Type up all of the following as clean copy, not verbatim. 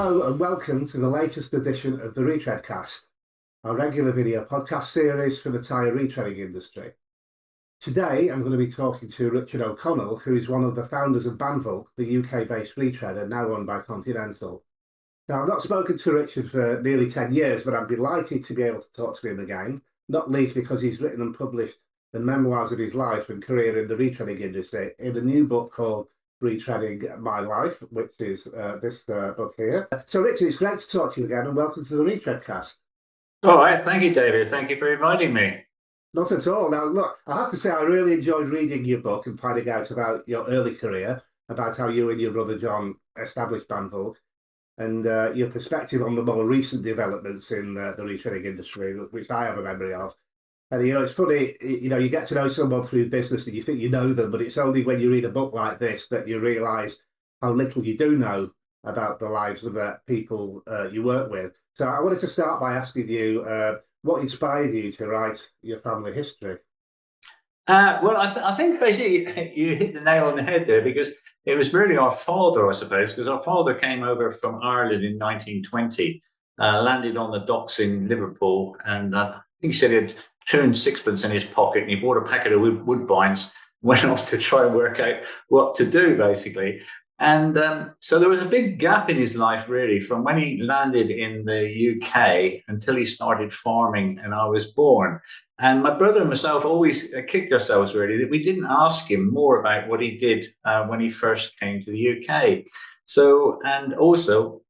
Hello and welcome to the latest edition of the Retreadcast, our regular video podcast series for the tyre retreading industry. Today I'm going to be talking to Richard O'Connell, who is one of the founders of Bandvulc, the UK-based retreader now owned by Continental. Now, I've not spoken to Richard for nearly 10 years, but I'm delighted to be able to talk to him again, not least because he's written and published the memoirs of his life and career in the retreading industry in a new book called Retreading My Life, which is this book here. So, Richard, it's great to talk to you again and welcome to the Retreadcast. All right. Thank you, David. Thank you for inviting me. Not at all. Now, look, I have to say I really enjoyed reading your book and finding out about your early career, about how you and your brother John established Bandvulc, and your perspective on the more recent developments in the retreading industry, which I have a memory of. And, it's funny, you get to know someone through business and you think you know them, but it's only when you read a book like this that you realise how little you do know about the lives of the people you work with. So I wanted to start by asking you, what inspired you to write your family history? Well, I think basically you hit the nail on the head there, because it was really our father, I suppose, because our father came over from Ireland in 1920, landed on the docks in Liverpool, and I think he said he had 2 and 6pence in his pocket, and he bought a packet of woodbines, went off to try and work out what to do, basically. And so there was a big gap in his life, really, from when he landed in the UK until he started farming and I was born. And my brother and myself always kicked ourselves, really, that we didn't ask him more about what he did when he first came to the UK. So, and also,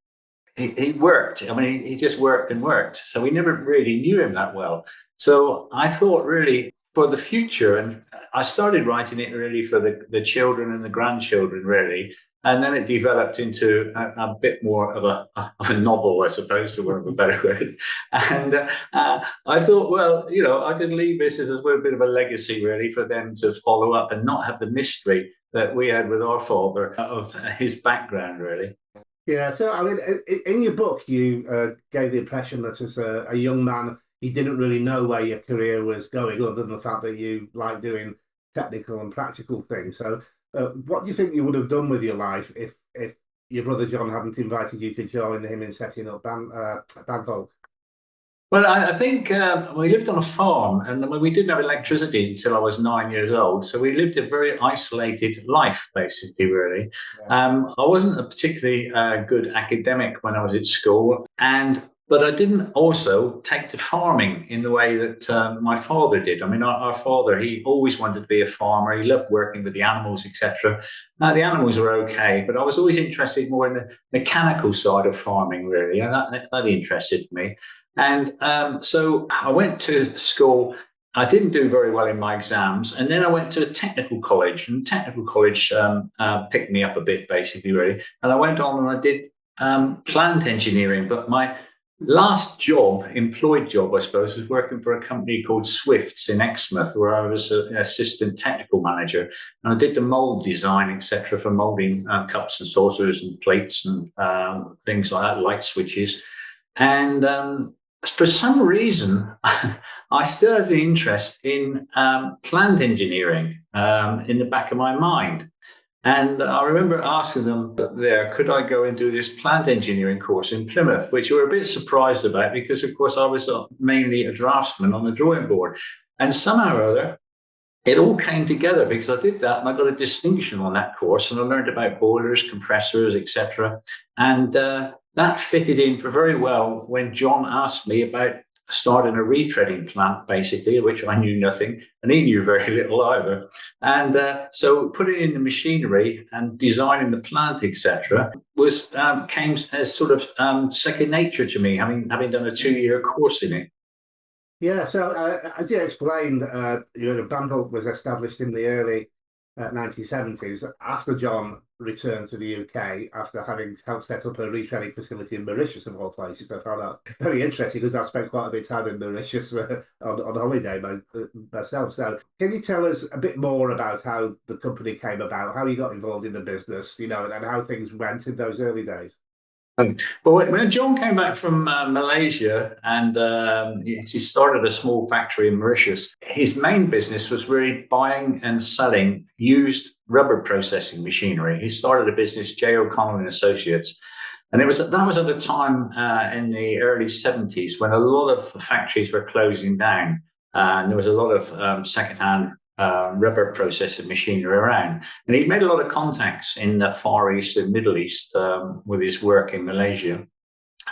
he worked. I mean, he just worked and worked. So we never really knew him that well. So I thought, really, for the future, and I started writing it really for the children and the grandchildren, really. And then it developed into a bit more of a novel, I suppose, for want of a better word. And I thought, well, I could leave this as a bit of a legacy, really, for them to follow up and not have the mystery that we had with our father of his background, really. Yeah, so, I mean, in your book, you gave the impression that as a young man, you didn't really know where your career was going, other than the fact that you like doing technical and practical things. So what do you think you would have done with your life if your brother John hadn't invited you to join him in setting up Bandvulc? Well, I think we lived on a farm, and we didn't have electricity until I was 9 years old. So we lived a very isolated life, basically, really. Yeah. I wasn't a particularly good academic when I was at school, but I didn't also take to farming in the way that my father did. I mean, our father, he always wanted to be a farmer. He loved working with the animals, etc. The animals were okay, but I was always interested more in the mechanical side of farming, really, and that interested me. And so I went to school. I didn't do very well in my exams. And then I went to a technical college, and technical college picked me up a bit, basically, really. And I went on and I did plant engineering. But my last employed job, I suppose, was working for a company called Swifts in Exmouth, where I was an assistant technical manager. And I did the mold design, etc., for molding cups and saucers and plates and things like that, light switches. And for some reason, I still have an interest in plant engineering in the back of my mind. And I remember asking them there, could I go and do this plant engineering course in Plymouth, which we were a bit surprised about because, of course, I was mainly a draftsman on the drawing board. And somehow or other, it all came together because I did that and I got a distinction on that course, and I learned about boilers, compressors, etc. And that fitted in very well when John asked me about starting a retreading plant, basically, which I knew nothing, and he knew very little either. And so putting in the machinery and designing the plant, etc., came as sort of second nature to me, having done a 2-year course in it. Yeah, so as you explained, Bandvulc was established in the early 1970s after John returned to the UK after having helped set up a retreading facility in Mauritius, of all places. I found that very interesting because I've spent quite a bit of time in Mauritius on holiday myself. So can you tell us a bit more about how the company came about, how you got involved in the business, and how things went in those early days? Well, when John came back from Malaysia and he started a small factory in Mauritius, his main business was really buying and selling used rubber processing machinery. He started a business, J. O'Connell and Associates, And that was at a time in the early 70s when a lot of factories were closing down. And there was a lot of second-hand rubber processing machinery around. And he'd made a lot of contacts in the Far East and Middle East with his work in Malaysia.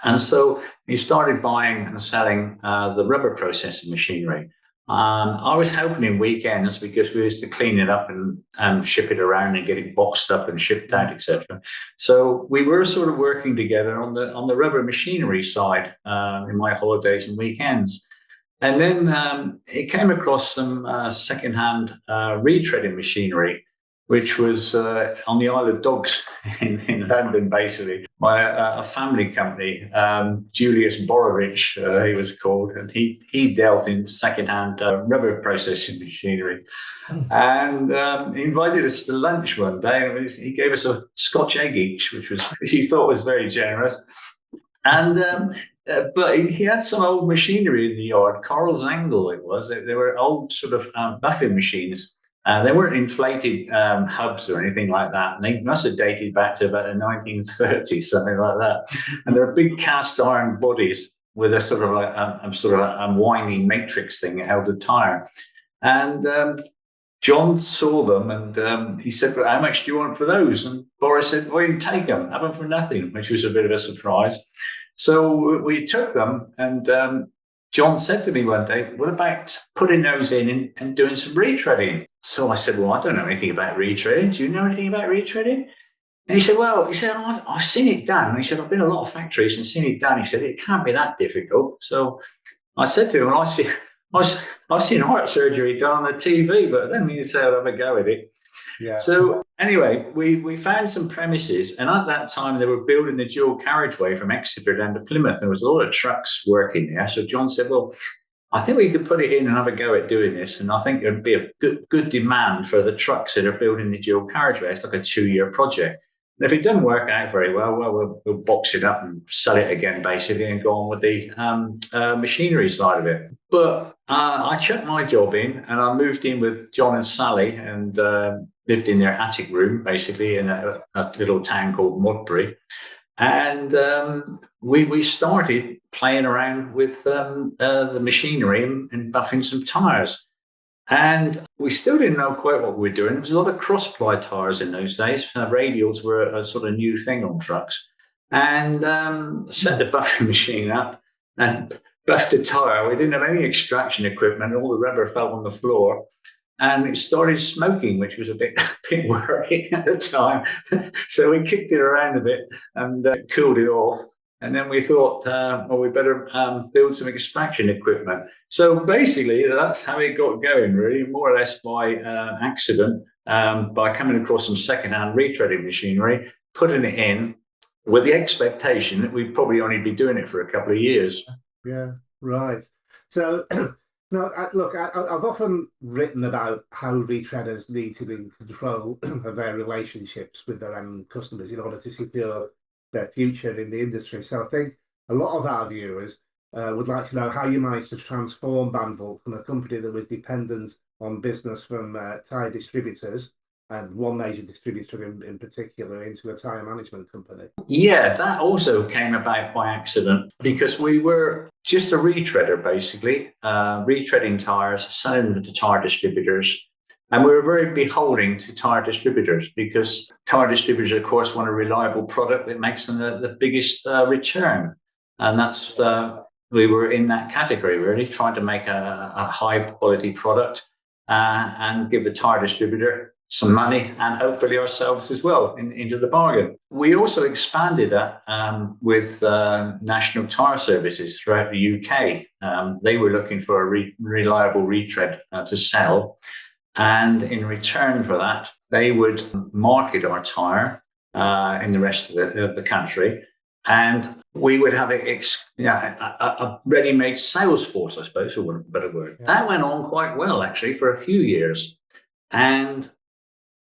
And so he started buying and selling the rubber processing machinery. I was helping him weekends because we used to clean it up and ship it around and get it boxed up and shipped out, etc. So we were sort of working together on the rubber machinery side in my holidays and weekends. And then he came across some second-hand retreading machinery, which was on the Isle of Dogs in London, basically, by a family company, Julius Borovich, he was called, and he dealt in second-hand rubber processing machinery. And he invited us to lunch one day, and he gave us a Scotch egg each, which he thought was very generous. And but he had some old machinery in the yard. Carl's Angle, it was. They were old sort of buffing machines. They weren't inflated hubs or anything like that. And they must have dated back to about the 1930s, something like that. And there were big cast iron bodies with a sort of a winding matrix thing that held a tyre. And John saw them and he said, well, how much do you want for those? And Boris said, well, you can take them, have them for nothing, which was a bit of a surprise. So we took them, and John said to me one day, what about putting those in and doing some retreading? So I said, well, I don't know anything about retreading. Do you know anything about retreading? And he said, I've seen it done. And he said, I've been to a lot of factories and seen it done. He said, it can't be that difficult. So I said to him, well, I've seen heart surgery done on the TV, but I don't mean to say I'll have a go at it. Yeah. So anyway, we found some premises, and at that time they were building the dual carriageway from Exeter down to Plymouth. There was a lot of trucks working there. So John said, well, I think we could put it in and have a go at doing this. And I think there'd be a good demand for the trucks that are building the dual carriageway. It's like a 2-year project. And if it doesn't work out very well, we'll box it up and sell it again, basically, and go on with the machinery side of it. But I chucked my job in, and I moved in with John and Sally, and lived in their attic room, basically, in a little town called Modbury. And we started playing around with the machinery and buffing some tyres. And we still didn't know quite what we were doing. There was a lot of cross-ply tyres in those days. Radials were a sort of new thing on trucks. And set the buffing machine up and buffed a tyre. We didn't have any extraction equipment. All the rubber fell on the floor. And it started smoking, which was a bit worrying at the time. So we kicked it around a bit and cooled it off. And then we thought, well, we better build some extraction equipment. So basically, that's how it got going, really, more or less by accident, by coming across some second-hand retreading machinery, putting it in with the expectation that we'd probably only be doing it for a couple of years. Yeah, right. So, no, look, I've often written about how retreaders need to be in control of their relationships with their own customers in order to secure their future in the industry. So I think a lot of our viewers would like to know how you managed to transform Bandvulc from a company that was dependent on business from tyre distributors, and one major distributor in particular, into a tyre management company. Yeah, that also came about by accident, because we were just a retreader, basically, retreading tyres, selling them to tyre distributors. And we were very beholden to tyre distributors, because tyre distributors, of course, want a reliable product that makes them the biggest return. And that's we were in that category, really, trying to make a high-quality product and give the tyre distributor some money, and hopefully ourselves as well into the bargain. We also expanded that with National Tyre Services throughout the UK. They were looking for a reliable retread to sell. And in return for that, they would market our tyre in the rest of the country. And we would have a ready-made sales force, I suppose, for a better word. Yeah. That went on quite well, actually, for a few years. And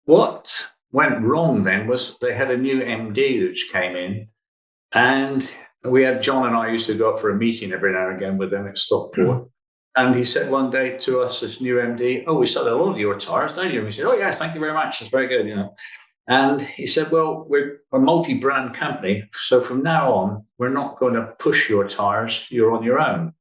what went wrong then was they had a new MD which came in, and John and I used to go up for a meeting every now and again with them at Stockport. And he said one day to us, this new MD, oh, we sell a lot of your tyres, don't you? And we said, oh, yes, thank you very much. That's very good, And he said, well, we're a multi-brand company, so from now on, we're not going to push your tyres, you're on your own,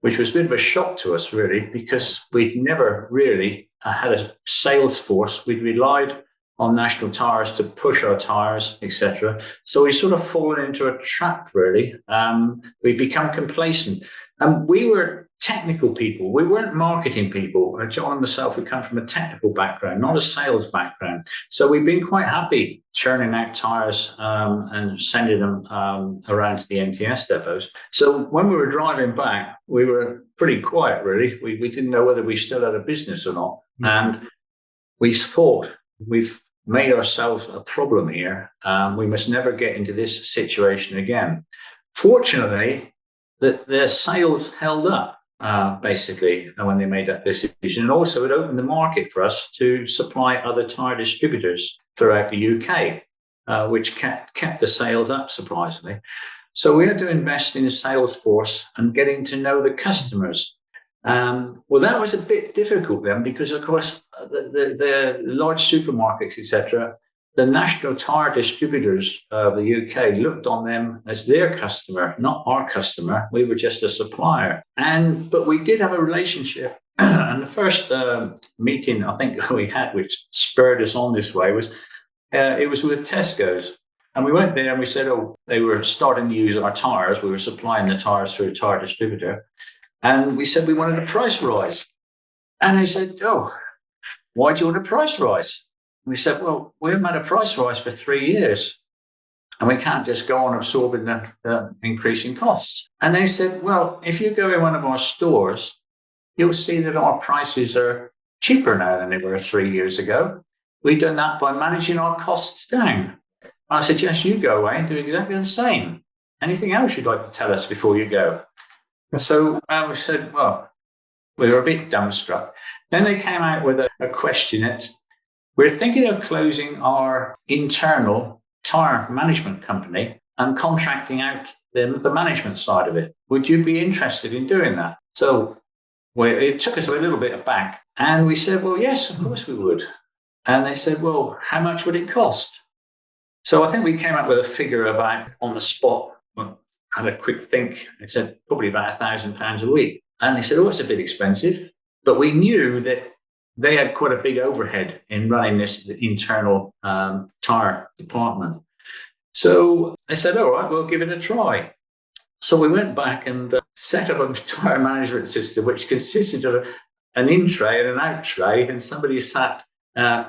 which was a bit of a shock to us, really, because we'd never really had a sales force. We'd relied on National Tyres to push our tyres, etc. So we sort of fallen into a trap, really. We become complacent. And we were technical people. We weren't marketing people. John and myself, we come from a technical background, not a sales background. So we've been quite happy churning out tyres and sending them around to the NTS depots. So when we were driving back, we were pretty quiet, really. We didn't know whether we still had a business or not. Mm-hmm. And we thought, we've made ourselves a problem here. We must never get into this situation again. Fortunately, the sales held up, basically, when they made that decision. And also, it opened the market for us to supply other tyre distributors throughout the UK, which kept the sales up, surprisingly. So we had to invest in a sales force and getting to know the customers. Well, that was a bit difficult then because, of course, the large supermarkets, etc., the national tyre distributors of the UK looked on them as their customer, not our customer. We were just a supplier. But we did have a relationship. And the first meeting I think we had, which spurred us on this way, was it was with Tesco's. And we went there and we said, oh, they were starting to use our tyres. We were supplying the tyres through a tyre distributor. And we said we wanted a price rise. And they said, oh, why do you want a price rise? And we said, well, we haven't had a price rise for 3 years. And we can't just go on absorbing the increasing costs. And they said, well, if you go in one of our stores, you'll see that our prices are cheaper now than they were 3 years ago. We've done that by managing our costs down. I suggest you go away and do exactly the same. Anything else you'd like to tell us before you go? So we said, well, we were a bit dumbstruck. Then they came out with a question. We're thinking of closing our internal tyre management company and contracting out the management side of it. Would you be interested in doing that? So it took us a little bit aback. And we said, well, yes, of course we would. And they said, well, how much would it cost? So I think we came up with a figure about on the spot. Well, had a quick think. They said probably about £1,000 a week. And they said, oh, it's a bit expensive. But we knew that they had quite a big overhead in running this internal tyre department. So they said, all right, we'll give it a try. So we went back and set up a tyre management system, which consisted of an in tray and an out tray, and somebody sat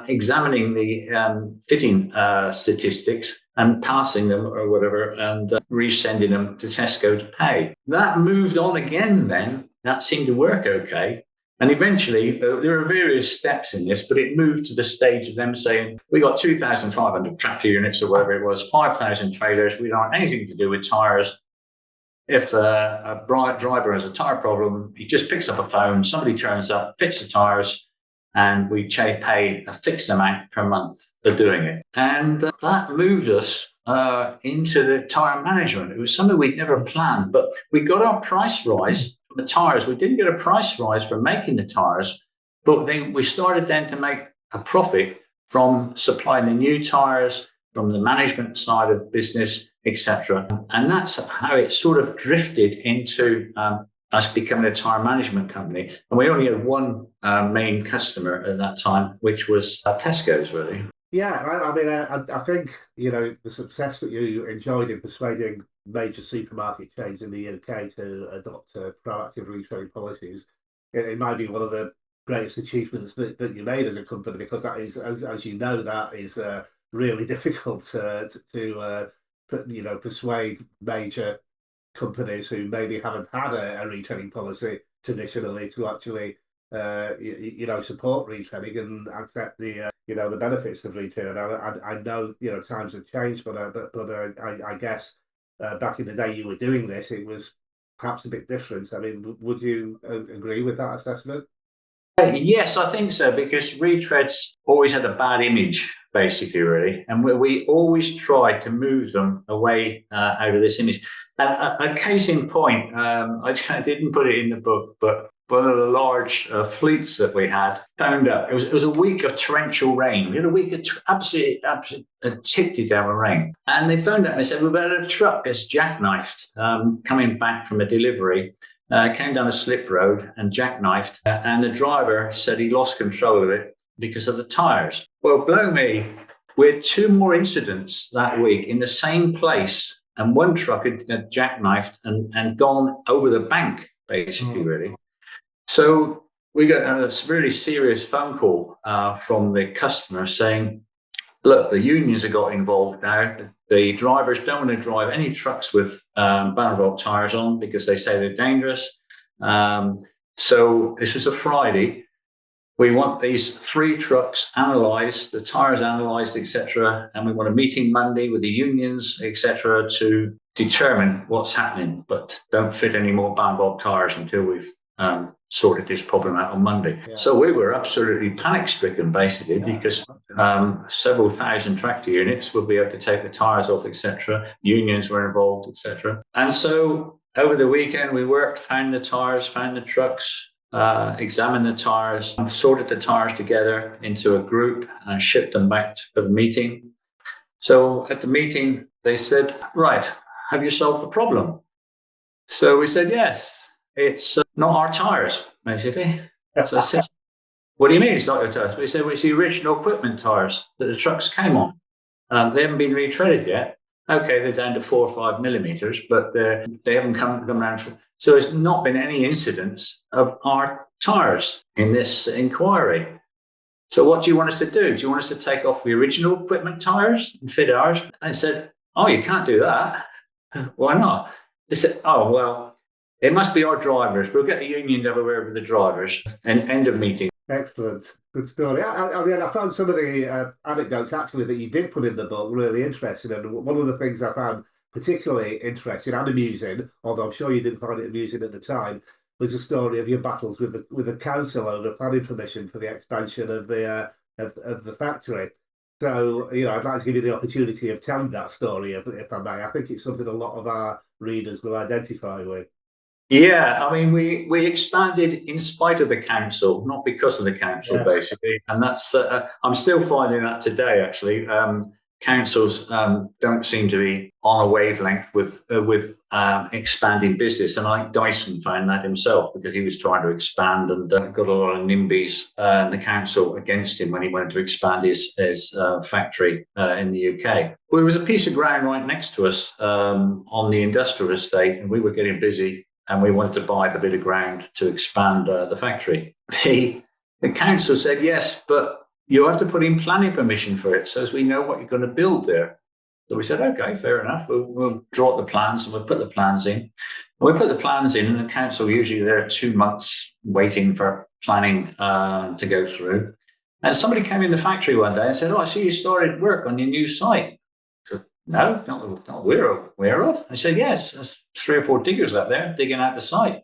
examining the fitting statistics and passing them or whatever and resending them to Tesco to pay. That moved on again then. That seemed to work okay. And eventually, there are various steps in this, but it moved to the stage of them saying, we got 2,500 tractor units or whatever it was, 5,000 trailers. We don't have anything to do with tyres. If a driver has a tyre problem, he just picks up a phone, somebody turns up, fits the tyres, and we pay a fixed amount per month for doing it. And that moved us into the tyre management. It was something we'd never planned, but we got our price rise from the tyres. We didn't get a price rise for making the tyres, but we started then to make a profit from supplying the new tyres, from the management side of business, etc. And that's how it sort of drifted into us becoming a tyre management company. And we only had one main customer at that time, which was Tesco's, really. Yeah, I mean, I think, the success that you enjoyed in persuading major supermarket chains in the UK to adopt proactive retreading policies, it might be one of the greatest achievements that you made as a company, because that is, as you know, that is really difficult to persuade major companies who maybe haven't had a retreading policy traditionally to actually support retreading and accept the the benefits of retreading. I know times have changed, but I guess back in the day you were doing this, it was perhaps a bit different. I mean, would you agree with that assessment? Yes, I think so, because retreads always had a bad image, basically, really. And we always tried to move them away out of this image. And a case in point, I didn't put it in the book, but one of the large fleets that we had phoned up. It was a week of torrential rain. We had a week of absolutely tipped down with rain. And they phoned up and they said, we've had a truck that's jackknifed coming back from a delivery. Came down a slip road and jackknifed. And the driver said he lost control of it because of the tyres. Well, blow me. We had 2 more incidents that week in the same place. And one truck had jackknifed and gone over the bank, basically, really. So we got a really serious phone call from the customer saying, look, the unions have got involved now. The drivers don't want to drive any trucks with Bandvulc tyres on because they say they're dangerous. So this was a Friday. We want these 3 trucks analysed, the tyres analysed, etc. And we want a meeting Monday with the unions, etc. to determine what's happening, but don't fit any more Bandvulc tyres until we've sorted this problem out on Monday. Yeah. So we were absolutely panic-stricken, basically, because several thousand tractor units will be able to take the tyres off, etc. Unions were involved, etc. And so over the weekend, we worked, found the tyres, found the trucks, examined the tyres, sorted the tyres together into a group and shipped them back for the meeting. So at the meeting, they said, right, have you solved the problem? So we said, yes. It's not our tyres, basically. So I said, what do you mean it's not your tyres? We said, well, it's the original equipment tyres that the trucks came on. They haven't been retreaded yet. Okay, they're down to 4 or 5 millimetres, but they haven't come around. So there's not been any incidents of our tyres in this inquiry. So what do you want us to do? Do you want us to take off the original equipment tyres and fit ours? I said, oh, you can't do that. Why not? They said, oh, well, it must be our drivers. We'll get the union to have a word with the drivers. And end of meeting. Excellent. Good story. I found some of the anecdotes, actually, that you did put in the book really interesting. And one of the things I found particularly interesting and amusing, although I'm sure you didn't find it amusing at the time, was the story of your battles with the council over planning permission for the expansion of the factory. So, I'd like to give you the opportunity of telling that story, if I may. I think it's something a lot of our readers will identify with. Yeah, I mean, we expanded in spite of the council, not because of the council, basically. And that's, I'm still finding that today, actually. Councils don't seem to be on a wavelength with expanding business. And I think Dyson found that himself because he was trying to expand and got a lot of NIMBYs in the council against him when he wanted to expand his factory in the UK. Well, there was a piece of ground right next to us on the industrial estate, and we were getting busy. And we wanted to buy the bit of ground to expand the factory. The council said, yes, but you have to put in planning permission for it so as we know what you're going to build there. So we said, okay, fair enough. We'll draw up the plans and we'll put the plans in. And we put the plans in, and the council usually there are 2 months waiting for planning to go through. And somebody came in the factory one day and said, oh, I see you started work on your new site. No, not we're aware of. I said, yes, there's 3 or 4 diggers up there digging out the site.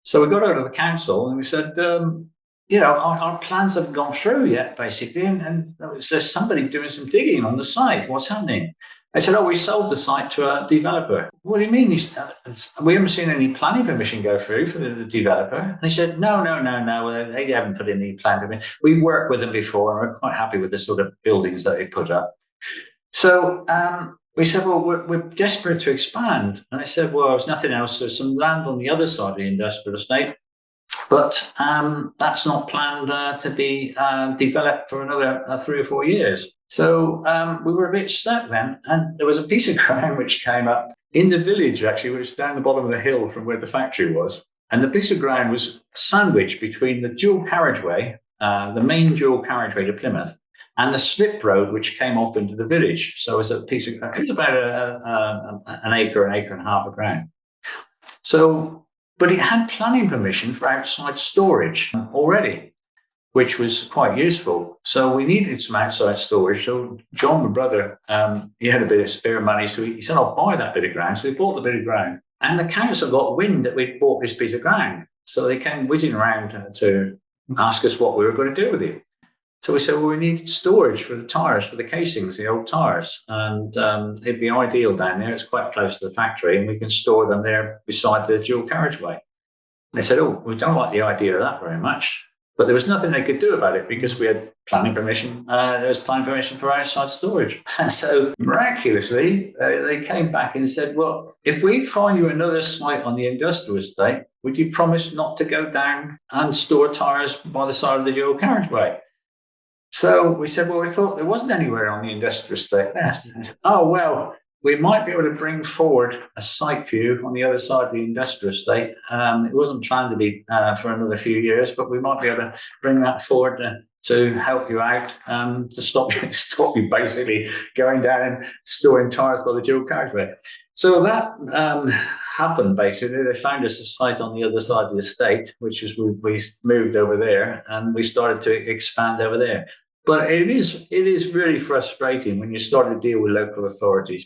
So we got out of the council and we said, our plans haven't gone through yet, basically. And there's somebody doing some digging on the site. What's happening? I said, oh, we sold the site to a developer. What do you mean? We haven't seen any planning permission go through for the developer. And he said, no. They haven't put in any planning permission. We worked with them before and we're quite happy with the sort of buildings that they put up. So we said, well, we're desperate to expand. And I said, well, there's nothing else. There's some land on the other side of the industrial estate, but that's not planned to be developed for another 3 or 4 years. So we were a bit stuck then. And there was a piece of ground which came up in the village, actually, which was down the bottom of the hill from where the factory was. And the piece of ground was sandwiched between the dual carriageway, the main dual carriageway to Plymouth, and the slip road, which came off into the village. So it was a piece of, it was about an acre and a half of ground. So, but it had planning permission for outside storage already, which was quite useful. So we needed some outside storage. So John, my brother, he had a bit of spare money. So he said, I'll buy that bit of ground. So we bought the bit of ground. And the council got wind that we'd bought this piece of ground. So they came whizzing around to ask us what we were going to do with it. So we said, well, we need storage for the tyres, for the casings, the old tyres. And it'd be ideal down there. It's quite close to the factory and we can store them there beside the dual carriageway. They said, oh, we don't like the idea of that very much. But there was nothing they could do about it because we had planning permission. There was planning permission for outside storage. And so miraculously, they came back and said, well, if we find you another site on the industrial estate, would you promise not to go down and store tyres by the side of the dual carriageway? So we said, well, we thought there wasn't anywhere on the industrial estate left. Oh, well, we might be able to bring forward a site view on the other side of the industrial estate. It wasn't planned to be for another few years, but we might be able to bring that forward to help you out, to stop you basically going down and storing tyres by the dual carriageway. So that happened, basically. They found us a site on the other side of the estate, which is we moved over there, and we started to expand over there. But it is really frustrating when you start to deal with local authorities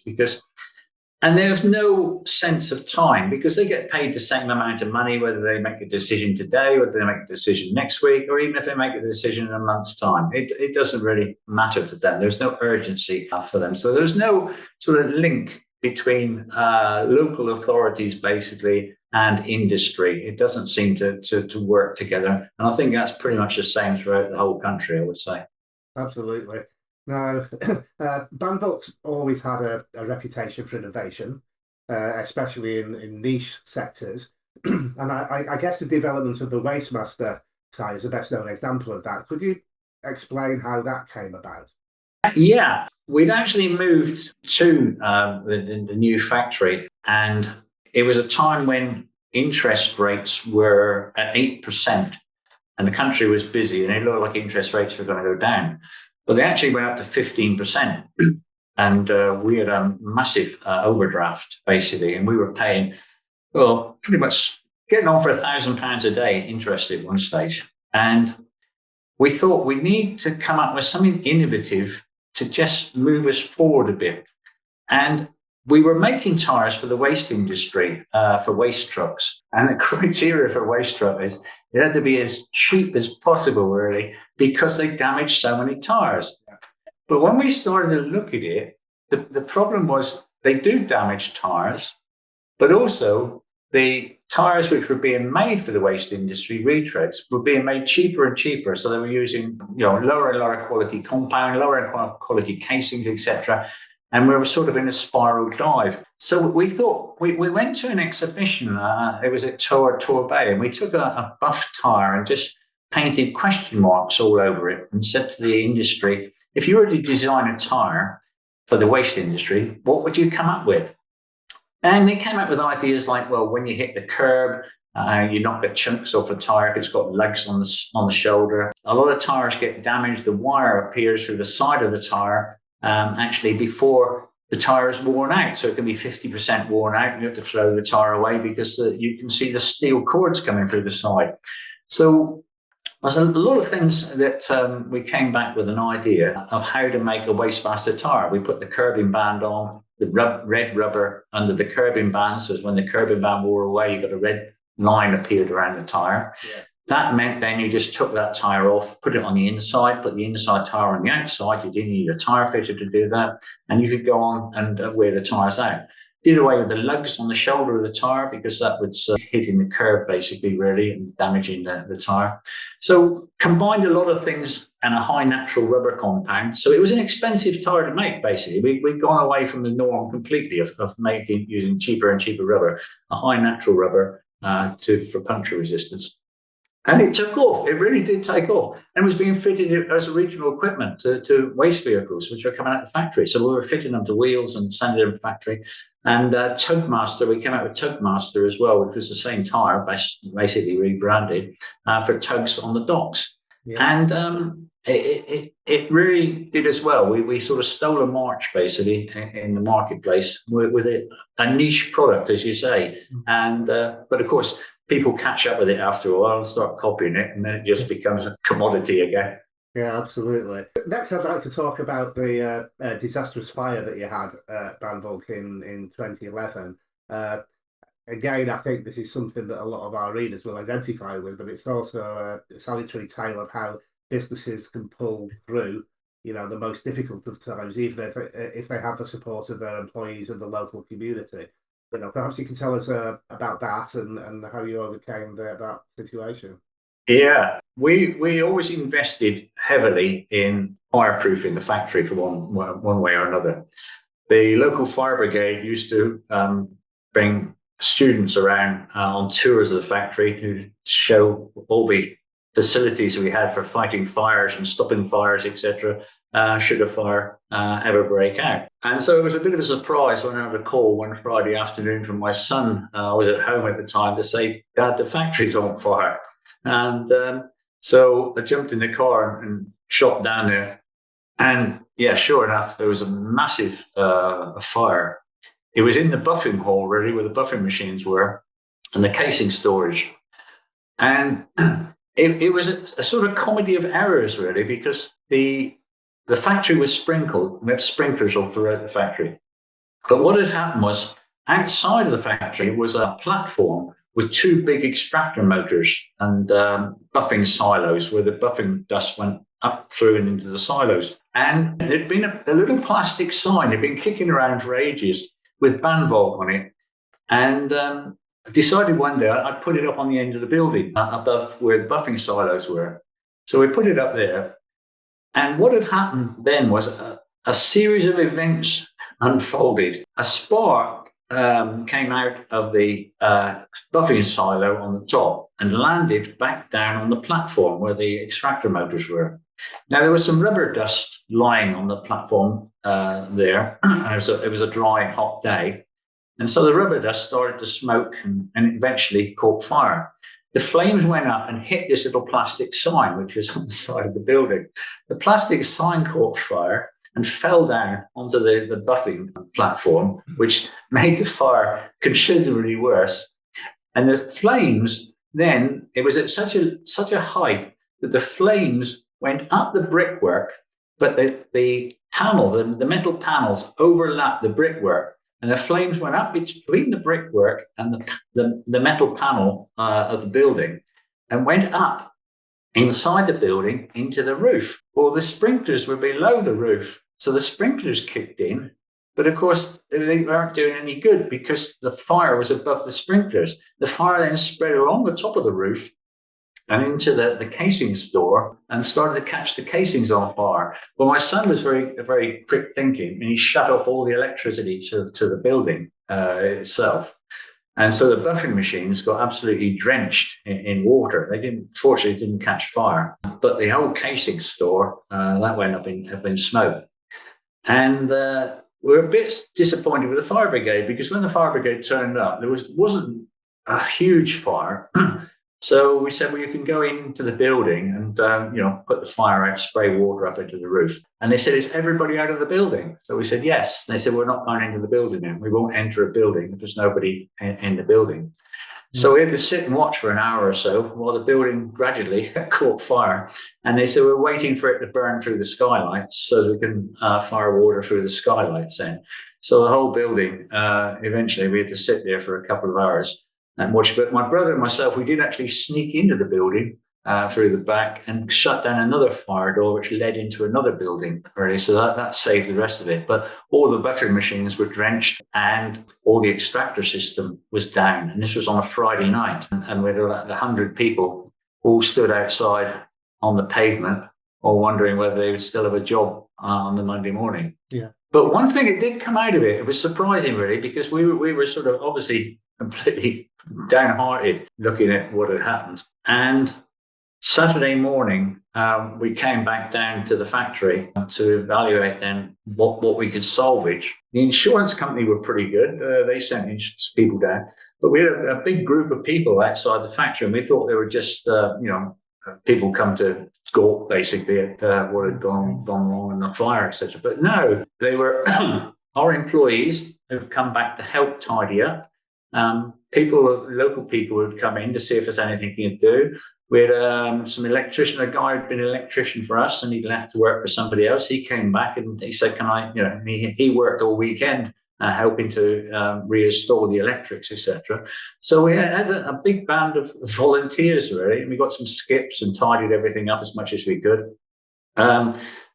and there's no sense of time because they get paid the same amount of money, whether they make a decision today, whether they make a decision next week, or even if they make a decision in a month's time. It doesn't really matter to them. There's no urgency for them. So there's no sort of link between local authorities, basically, and industry. It doesn't seem to work together. And I think that's pretty much the same throughout the whole country, I would say. Absolutely. Now, Bandvulc's always had a reputation for innovation, especially in niche sectors. And I guess the development of the Wastemaster tyre is the best known example of that. Could you explain how that came about? Yeah, we'd actually moved to the new factory, and it was a time when interest rates were at 8%. And the country was busy, and it looked like interest rates were going to go down. But they actually went up to 15%. And we had a massive overdraft, basically. And we were paying, well, pretty much getting on for £1,000 a day interest at one stage. And we thought we need to come up with something innovative to just move us forward a bit. And we were making tyres for the waste industry, for waste trucks. And the criteria for a waste truck is it had to be as cheap as possible, really, because they damaged so many tyres. But when we started to look at it, the problem was they do damage tyres, but also the tyres which were being made for the waste industry, retreads, were being made cheaper and cheaper. So they were using lower and lower quality compound, lower and quality casings, etc. And we were sort of in a spiral dive. So we thought, we went to an exhibition, it was at Torbay, and we took a buff tyre and just painted question marks all over it and said to the industry, if you were to design a tyre for the waste industry, what would you come up with? And they came up with ideas like, well, when you hit the curb, you knock the chunks off a tyre if it's got lugs on the shoulder. A lot of tyres get damaged. The wire appears through the side of the tyre, actually before the tyre is worn out. So it can be 50% worn out. You have to throw the tyre away because you can see the steel cords coming through the side. So there's a lot of things that we came back with an idea of how to make a Wastemaster tyre. We put the curbing band on, the red rubber under the curbing band. So when the curbing band wore away, you got a red line appeared around the tyre. Yeah. That meant then you just took that tyre off, put it on the inside, put the inside tyre on the outside. You didn't need a tyre fitter to do that. And you could go on and wear the tyres out. Did away with the lugs on the shoulder of the tyre because that was hitting the curb basically, really, and damaging the tyre. So combined a lot of things and a high natural rubber compound. So it was an expensive tyre to make, basically. We'd gone away from the norm completely of using cheaper and cheaper rubber, a high natural rubber for puncture resistance. And it took off. It really did take off. And was being fitted as original equipment to waste vehicles, which are coming out of the factory. So we were fitting them to wheels and sending them to the factory. And Tugmaster, we came out with Tugmaster as well, which was the same tyre, basically rebranded, for tugs on the docks. Yeah. And it really did as well. We sort of stole a march, basically, in the marketplace with a niche product, as you say. And but of course, people catch up with it after a while and start copying it, and then it just becomes a commodity again. Yeah, absolutely. Next, I'd like to talk about the disastrous fire that you had at Bandvulc in 2011. Again, I think this is something that a lot of our readers will identify with, but it's also a salutary tale of how businesses can pull through, the most difficult of times, even if they have the support of their employees and the local community. Perhaps you can tell us about that and how you overcame that situation. Yeah, we always invested heavily in fireproofing the factory for one way or another. The local fire brigade used to bring students around on tours of the factory to show all the facilities we had for fighting fires and stopping fires, etc. Should a fire ever break out. And so it was a bit of a surprise when I had a call one Friday afternoon from my son. I was at home at the time to say, "Dad, the factory's on fire." And so I jumped in the car and shot down there. And yeah, sure enough, there was a massive fire. It was in the buffing hall, really, where the buffing machines were, and the casing storage. And it was a sort of comedy of errors, really, because the factory was sprinkled. We had sprinklers all throughout the factory. But what had happened was, outside of the factory was a platform with two big extractor motors and buffing silos where the buffing dust went up through and into the silos. And there'd been a little plastic sign, it'd been kicking around for ages with Bandvulc on it. And I decided one day I'd put it up on the end of the building above where the buffing silos were. So we put it up there. And what had happened then was a series of events unfolded. A spark came out of the buffing silo on the top and landed back down on the platform where the extractor motors were. Now, there was some rubber dust lying on the platform there. It was a dry, hot day. And so the rubber dust started to smoke and eventually caught fire. The flames went up and hit this little plastic sign, which was on the side of the building. The plastic sign caught fire and fell down onto the buffing platform, which made the fire considerably worse. And the flames then, it was at such a height that the flames went up the brickwork, but the panel, the metal panels overlapped the brickwork, and the flames went up between the brickwork and the metal panel of the building and went up inside the building into the roof. Well, the sprinklers were below the roof, so the sprinklers kicked in, but of course they weren't doing any good because the fire was above the sprinklers. The fire then spread along the top of the roof and into the casing store and started to catch the casings on fire. Well, my son was very quick thinking, and he shut off all the electricity to the building itself. And so the buffing machines got absolutely drenched in water. They fortunately didn't catch fire, but the whole casing store, that went up in smoke. And we're a bit disappointed with the fire brigade because when the fire brigade turned up, there wasn't a huge fire. So we said, well, you can go into the building and, put the fire out, spray water up into the roof. And they said, is everybody out of the building? So we said, yes. And they said, we're not going into the building now. We won't enter a building if there's nobody in the building. So we had to sit and watch for an hour or so while the building gradually caught fire. And they said, we're waiting for it to burn through the skylights so we can fire water through the skylights then. So the whole building, eventually we had to sit there for a couple of hours and watch. But my brother and myself, we did actually sneak into the building through the back and shut down another fire door, which led into another building, really. So that saved the rest of it. But all the buffing machines were drenched and all the extractor system was down. And this was on a Friday night. And we had like 100 people all stood outside on the pavement, all wondering whether they would still have a job on the Monday morning. Yeah. But one thing that did come out of it, it was surprising, really, because we were sort of obviously completely downhearted looking at what had happened. And Saturday morning, we came back down to the factory to evaluate then what we could salvage. The insurance company were pretty good. They sent people down. But we had a big group of people outside the factory, and we thought they were just, people come to gawk, basically, at what had gone wrong in the fire, etc. But no, they were our employees who've come back to help tidy up. Local people would come in to see if there's anything he could do. We had some electrician, a guy who'd been an electrician for us, and he'd left to work for somebody else. He came back and he said, can I, he worked all weekend helping to reinstall the electrics, etc. So we had a big band of volunteers, really, and we got some skips and tidied everything up as much as we could.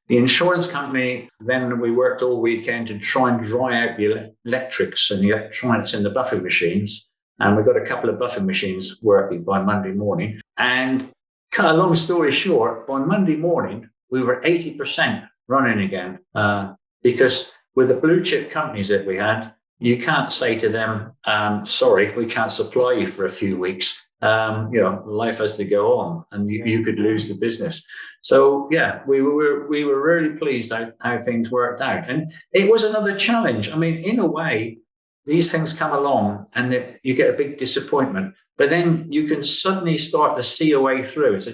The insurance company, then we worked all weekend to try and dry out the electrics and the electronics in the buffing machines. And we got a couple of buffing machines working by Monday morning. And cut a long story short, by Monday morning, we were 80% running again. Because with the blue chip companies that we had, you can't say to them, sorry, we can't supply you for a few weeks. Life has to go on, and you could lose the business. So yeah, we were really pleased how things worked out, and it was another challenge. I mean, in a way, these things come along, and you get a big disappointment, but then you can suddenly start to see a way through. It's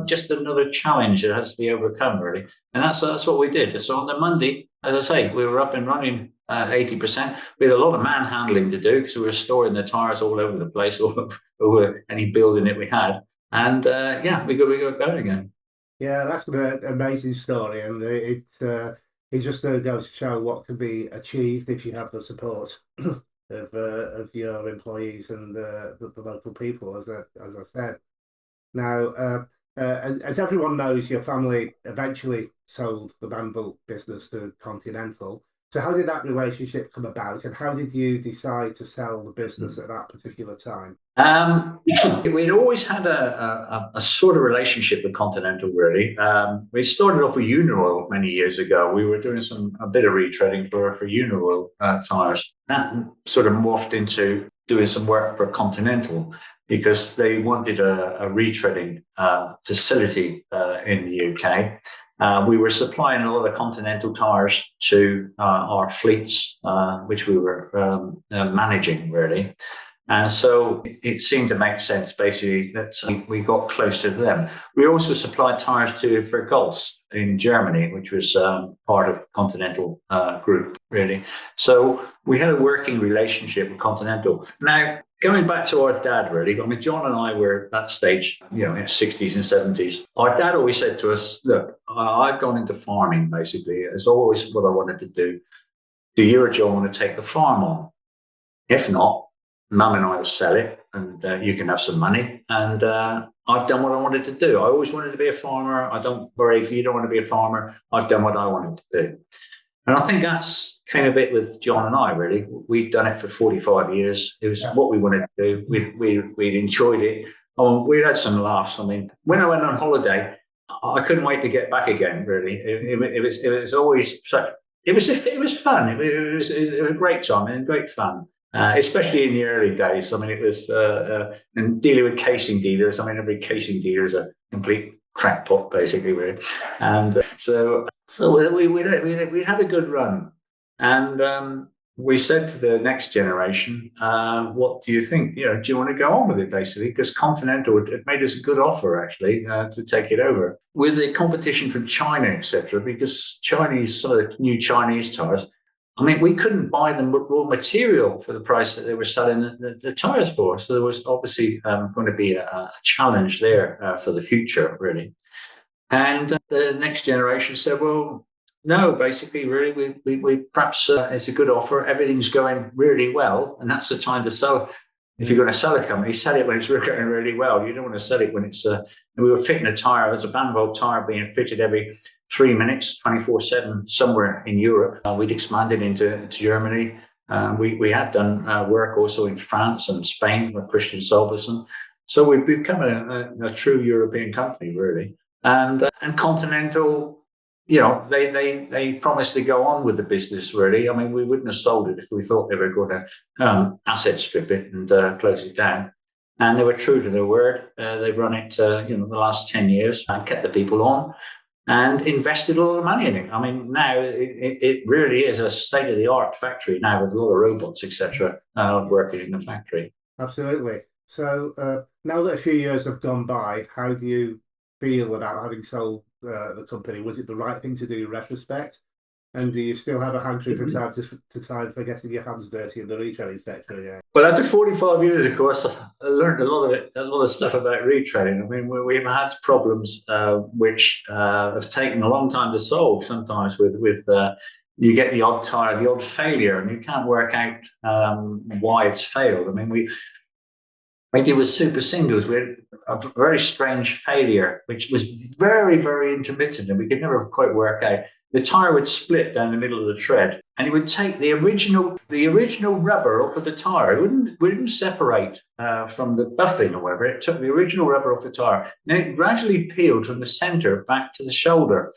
just another challenge that has to be overcome, really, and that's what we did. So on the Monday, as I say, we were up and running 80%. We had a lot of manhandling to do because we were storing the tyres all over the place, all over any building that we had. And we got going again. Yeah, that's an amazing story, and it just goes to show what can be achieved if you have the support of your employees and the local people, as I said. Now, as everyone knows, your family eventually sold the Bandvulc business to Continental. So how did that relationship come about, and how did you decide to sell the business at that particular time? We'd always had a sort of relationship with Continental, really. We started off with Unioil many years ago. We were doing a bit of retreading for Unioil tyres. That sort of morphed into doing some work for Continental because they wanted a retreading facility in the UK. We were supplying a lot of Continental tyres to our fleets, which we were managing, really. And so it seemed to make sense, basically, that we got close to them. We also supplied tyres for Golfs in Germany, which was part of Continental group, really. So we had a working relationship with Continental. Now, going back to our dad, really, I mean, John and I were at that stage, in the 60s and 70s. Our dad always said to us, look, I've gone into farming, basically. It's always what I wanted to do. Do you or John want to take the farm on? If not, Mum and I will sell it, and you can have some money. And I've done what I wanted to do. I always wanted to be a farmer. I don't worry if you don't want to be a farmer. I've done what I wanted to do. And I think that's kind of it with John and I, really. We've done it for 45 years. It was what we wanted to do. We'd enjoyed it. We had some laughs. I mean, when I went on holiday, I couldn't wait to get back again, really. It was always such... It was fun. It was a great time and great fun. Especially in the early days. I mean, it was and dealing with casing dealers. I mean, every casing dealer is a complete crackpot, basically, really. And so we had a good run, and we said to the next generation, "What do you think? Do you want to go on with it?" Basically, because Continental had made us a good offer, actually, to take it over with the competition from China, etc. Because some of the new Chinese tyres. I mean, we couldn't buy them raw material for the price that they were selling the tyres for. So there was obviously going to be a challenge there for the future, really. And the next generation said, well, no, basically, really, we perhaps it's a good offer. Everything's going really well, and that's the time to sell. If you're going to sell a company, sell it when it's going really well. You don't want to sell it when it's... we were fitting a tyre. There's a Bandvulc tyre being fitted every 3 minutes, 24/7, somewhere in Europe. We'd expanded into Germany. We had done work also in France and Spain with Christian Solberson. So we've become a true European company, really. And Continental... they promised to go on with the business, really. I mean, we wouldn't have sold it if we thought they were going to asset strip it and close it down. And they were true to their word. They've run it, the last 10 years and kept the people on and invested a lot of money in it. I mean, now it really is a state-of-the-art factory now with a lot of robots, etc., working in the factory. Absolutely. So now that a few years have gone by, how do you feel about having sold the company? Was it the right thing to do in retrospect? And do you still have a hankering from time to time for getting your hands dirty in the retreading sector? Yeah. Well, after 45 years, of course, I learned a lot of stuff about retreading. I mean, we've had problems which have taken a long time to solve. Sometimes with you get the odd tyre, the odd failure, and you can't work out why it's failed. I mean, we did with super singles. We had a very strange failure, which was very, very intermittent, and we could never quite work out. The tyre would split down the middle of the tread, and it would take the original rubber off of the tyre. It wouldn't separate from the buffing or whatever. It took the original rubber off the tyre, and it gradually peeled from the centre back to the shoulder.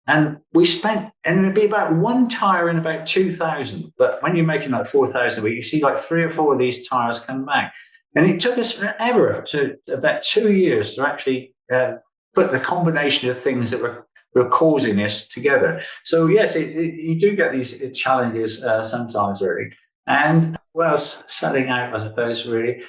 And and it'd be about one tyre in about 2,000. But when you're making like 4,000 a week, you see like 3 or 4 of these tyres come back. And it took us forever, to about 2 years, to actually put the combination of things that were causing this together. So yes, you do get these challenges sometimes, really. And what else setting out, I suppose, really,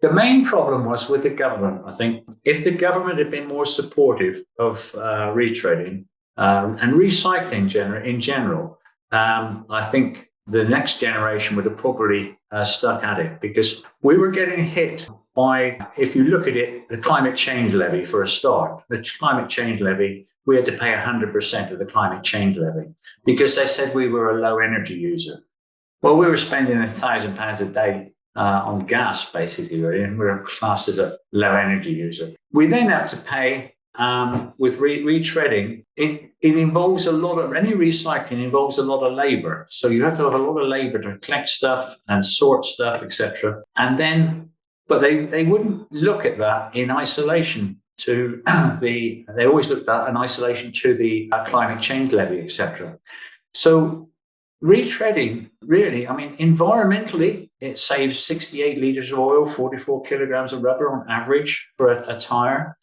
the main problem was with the government. I think if the government had been more supportive of retreading and recycling in general, I think the next generation would have probably stuck at it, because we were getting hit by, if you look at it, the climate change levy for a start. The climate change levy, we had to pay 100% of the climate change levy because they said we were a low energy user. Well, we were spending £1,000 a day on gas, basically, really, and we were classed as a low energy user. We then have to pay with retreading. It involves any recycling involves a lot of labor. So you have to have a lot of labor to collect stuff and sort stuff, etc. But they wouldn't look at that in isolation to they always looked at in isolation to the climate change levy, etc. So retreading, really, I mean, environmentally, it saves 68 litres of oil, 44 kilograms of rubber on average for a tyre.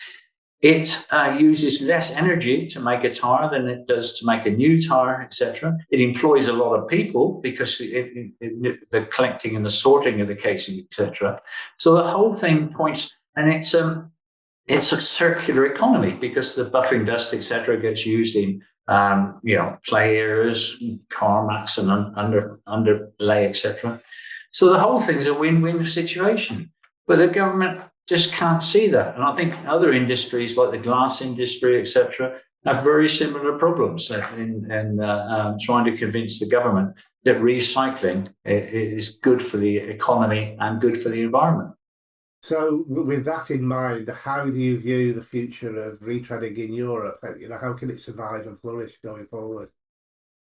It uses less energy to make a tyre than it does to make a new tyre, etc. It employs a lot of people because the collecting and the sorting of the casing, etc. So the whole thing points, and it's a circular economy because the buffing dust, etc., gets used in play areas, tarmacs, and underlay, etc. So the whole thing's a win-win situation. But the government just can't see that. And I think other industries like the glass industry, etc., have very similar problems in trying to convince the government that recycling is good for the economy and good for the environment. So with that in mind, how do you view the future of retreading in Europe? How can it survive and flourish going forward?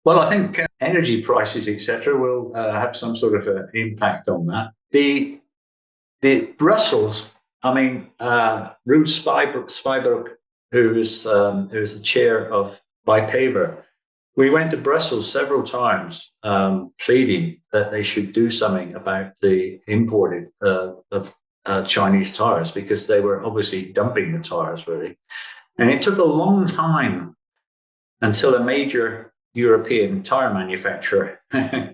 Well, I think energy prices, etc., will have some sort of impact on that. The Brussels, I mean, Ruud Spijbroek, who is the chair of BIPAVER, we went to Brussels several times pleading that they should do something about the imported of Chinese tyres, because they were obviously dumping the tyres, really. And it took a long time until a major European tyre manufacturer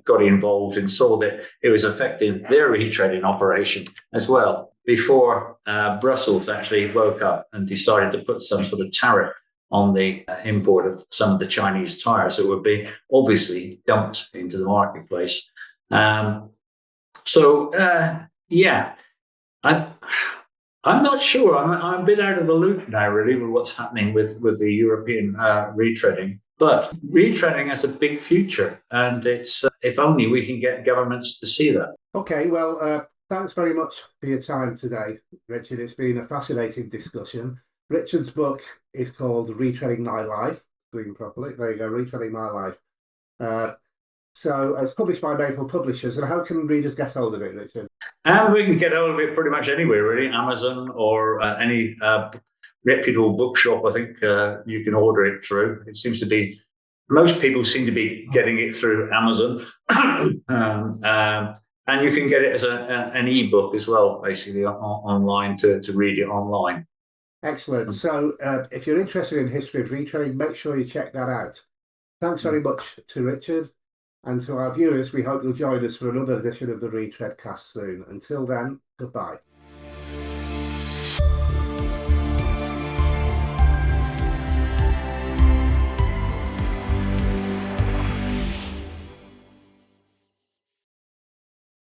got involved and saw that it was affecting their retreading operation as well, before Brussels actually woke up and decided to put some sort of tariff on the import of some of the Chinese tyres that would be obviously dumped into the marketplace. I'm not sure. I'm a bit out of the loop now, really, with what's happening with the European retreading. But retreading has a big future, and it's if only we can get governments to see that. Okay, well, thanks very much for your time today, Richard. It's been a fascinating discussion. Richard's book is called Retreading My Life. Doing properly. There you go, Retreading My Life. So it's published by Maple Publishers. And how can readers get hold of it, Richard? We can get hold of it pretty much anywhere, really. Amazon or any reputable bookshop, I think you can order it through. It seems to be, most people seem to be getting it through Amazon. And you can get it as an ebook as well, basically, online to read it online. Excellent. So if you're interested in history of retreading, make sure you check that out. Thanks very much to Richard. And to our viewers, we hope you'll join us for another edition of the Retreadcast soon. Until then, goodbye.